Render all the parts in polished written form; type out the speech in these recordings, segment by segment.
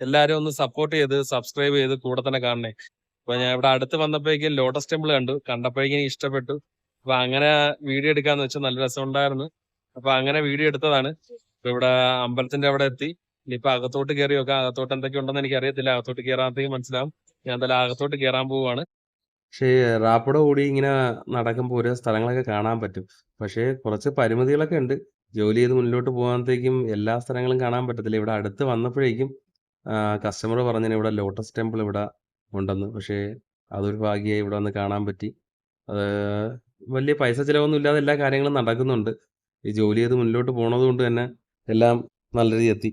എല്ലാവരും ഒന്ന് സപ്പോർട്ട് ചെയ്ത് സബ്സ്ക്രൈബ് ചെയ്ത് കൂടെ തന്നെ കാണണേ. അപ്പൊ ഞാൻ ഇവിടെ അടുത്ത് വന്നപ്പോഴേക്കും ലോട്ടസ് ടെമ്പിൾ കണ്ടപ്പോഴേക്കും എനിക്ക് ഇഷ്ടപ്പെട്ടു. അപ്പൊ അങ്ങനെ വീഡിയോ എടുക്കാന്ന് വെച്ചാൽ നല്ല രസമുണ്ടായിരുന്നു. അപ്പൊ അങ്ങനെ വീഡിയോ എടുത്തതാണ്. ഇപ്പൊ ഇവിടെ അമ്പലത്തിന്റെ അവിടെ എത്തി. ഇനിയിപ്പൊ അകത്തോട്ട് കയറി നോക്കാം. അകത്തോട്ട് എന്തൊക്കെ ഉണ്ടെന്ന് എനിക്ക് അറിയത്തില്ല. അകത്തോട്ട് കയറാത്തേക്ക് മനസ്സിലാവും. ഞാൻ എന്തായാലും അകത്തോട്ട് കയറാൻ പോവുകയാണ്. പക്ഷേ റാപ്പിഡോ കൂടി ഇങ്ങനെ നടക്കുമ്പോൾ ഓരോ സ്ഥലങ്ങളൊക്കെ കാണാൻ പറ്റും. പക്ഷേ കുറച്ച് പരിമിതികളൊക്കെ ഉണ്ട്. ജോലി ചെയ്ത് മുന്നോട്ട് പോകാനത്തേക്കും എല്ലാ സ്ഥലങ്ങളും കാണാൻ പറ്റത്തില്ല. ഇവിടെ അടുത്ത് വന്നപ്പോഴേക്കും കസ്റ്റമർ പറഞ്ഞിന് ഇവിടെ ലോട്ടസ് ടെമ്പിൾ ഇവിടെ ഉണ്ടെന്ന്. പക്ഷേ അതൊരു ഭാഗ്യമായി ഇവിടെ വന്ന് കാണാൻ പറ്റി. അത് വലിയ പൈസ ചിലവൊന്നും ഇല്ലാതെ എല്ലാ കാര്യങ്ങളും നടക്കുന്നുണ്ട്. ഈ ജോലി ചെയ്ത് മുന്നോട്ട് പോണത് കൊണ്ട് തന്നെ എല്ലാം നല്ല രീതിയിൽ എത്തി.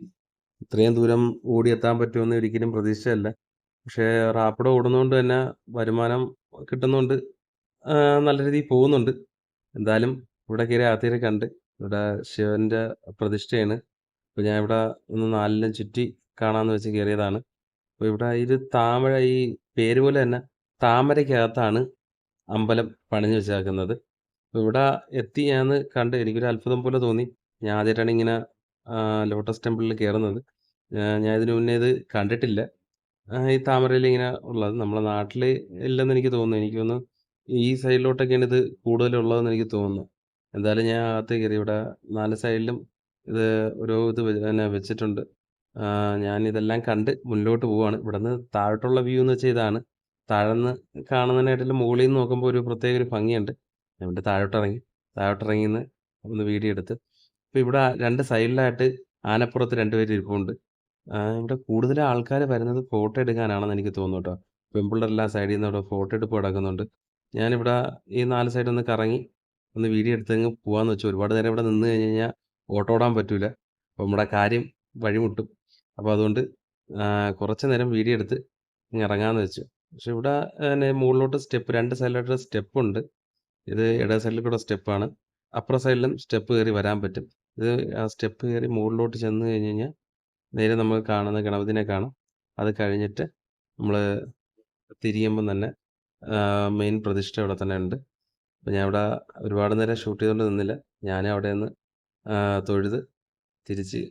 ഇത്രയും ദൂരം ഓടിയെത്താൻ പറ്റുമെന്ന് ഒരിക്കലും പ്രതീക്ഷിച്ചതല്ല. പക്ഷേ റാപ്പിഡോ ഓടുന്നതുകൊണ്ട് തന്നെ വരുമാനം കിട്ടുന്നതുകൊണ്ട് നല്ല രീതിയിൽ പോകുന്നുണ്ട്. എന്തായാലും ഇവിടെ കയറി അകത്തേക്ക് കണ്ട്. ഇവിടെ ശിവന്റെ പ്രതിഷ്ഠയാണ്. അപ്പോൾ ഞാൻ ഇവിടെ ഒന്ന് നാലെല്ലാം ചുറ്റി കാണാമെന്ന് വെച്ച് കയറിയതാണ്. അപ്പോൾ ഇവിടെ ഇത് താമര ഈ പേര് പോലെ തന്നെ താമരയ്ക്കകത്താണ് അമ്പലം പണിഞ്ഞു വെച്ചേക്കുന്നത്. അപ്പോൾ ഇവിടെ എത്തി ഞാനൊന്ന് കണ്ട് എനിക്കൊരു അത്ഭുതം പോലെ തോന്നി. ഞാൻ ആദ്യമായിട്ടാണ് ഇങ്ങനെ ലോട്ടസ് ടെമ്പിളിൽ കയറുന്നത്. ഞാൻ ഇതിനു മുന്നേ ഇത് കണ്ടിട്ടില്ല. ഈ താമരയിൽ ഇങ്ങനെ ഉള്ളത്. നമ്മുടെ നാട്ടിൽ ഇല്ലെന്ന് എനിക്ക് തോന്നുന്നു. എനിക്ക് തോന്നുന്നു ഈ സൈഡിലോട്ടൊക്കെയാണ് ഇത് കൂടുതലുള്ളതെന്ന് എനിക്ക് തോന്നുന്നു. എന്തായാലും ഞാൻ അകത്ത് കയറി. ഇവിടെ 4 സൈഡിലും ഇത് ഓരോ ഇത് പിന്നെ വെച്ചിട്ടുണ്ട്. ഞാനിതെല്ലാം കണ്ട് മുന്നിലോട്ട് പോവാണ്. ഇവിടുന്ന് താഴോട്ടുള്ള വ്യൂ എന്ന് വെച്ചാൽ ഇതാണ്. താഴെന്ന് കാണുന്നതിനായിട്ടും മുകളിൽ നിന്ന് നോക്കുമ്പോൾ ഒരു പ്രത്യേക ഒരു ഭംഗിയുണ്ട്. ഞാൻ എന്നിട്ട് താഴോട്ടിറങ്ങിന്ന് ഒന്ന് വീഡിയോ എടുത്ത്. ഇപ്പോൾ ഇവിടെ 2 സൈഡിലായിട്ട് ആനപ്പുറത്ത് 2 പേര് ഇരിപ്പുണ്ട്. ഇവിടെ കൂടുതൽ ആൾക്കാർ വരുന്നത് ഫോട്ടോ എടുക്കാനാണെന്ന് എനിക്ക് തോന്നുന്നു കേട്ടോ. പെൺപിള്ളേരെല്ലാം സൈഡിൽ നിന്ന് ഇവിടെ ഫോട്ടോ എടുപ്പ് നടക്കുന്നുണ്ട്. ഞാനിവിടെ ഈ 4 സൈഡ് ഒന്ന് കറങ്ങി ഒന്ന് വീഡിയോ എടുത്തങ്ങ് പോവാന്ന് വെച്ചു. ഒരുപാട് നേരം ഇവിടെ നിന്ന് കഴിഞ്ഞ് കഴിഞ്ഞാൽ ഓട്ടോ ഓടാൻ പറ്റൂല. അപ്പോൾ നമ്മുടെ കാര്യം വഴിമുട്ടും. അപ്പോൾ അതുകൊണ്ട് കുറച്ച് നേരം വീഡിയോ എടുത്ത് ഇങ്ങ് ഇറങ്ങാമെന്ന് വെച്ചു. പക്ഷേ ഇവിടെ പിന്നെ മുകളിലോട്ട് സ്റ്റെപ്പ് 2 സൈഡിലായിട്ട് സ്റ്റെപ്പുണ്ട്. ഇത് ഇടത് സൈഡിൽ കൂടെ സ്റ്റെപ്പാണ്. അപ്പുറ സൈഡിലും സ്റ്റെപ്പ് കയറി വരാൻ പറ്റും. ഇത് ആ സ്റ്റെപ്പ് കയറി മുകളിലോട്ട് ചെന്ന് കഴിഞ്ഞ് കഴിഞ്ഞാൽ നേരെ നമ്മൾ കാണുന്ന ഗണപതിനെ കാണാം. അത് കഴിഞ്ഞിട്ട് നമ്മൾ തിരിയുമ്പം തന്നെ മെയിൻ പ്രതിഷ്ഠ ഇവിടെ തന്നെ ഉണ്ട്. അപ്പോൾ ഞാൻ ഇവിടെ ഒരുപാട് നേരം ഷൂട്ട് ചെയ്തുകൊണ്ട് നിന്നില്ല. ഞാൻ അവിടെ നിന്ന് തൊഴുത് തിരിച്ച്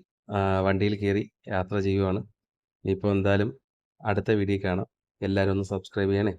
വണ്ടിയിൽ കയറി യാത്ര ചെയ്യുവാണ്. ഇനിയിപ്പോൾ എന്തായാലും അടുത്ത വീഡിയോ കാണാം. എല്ലാവരും ഒന്ന് സബ്സ്ക്രൈബ് ചെയ്യണേ.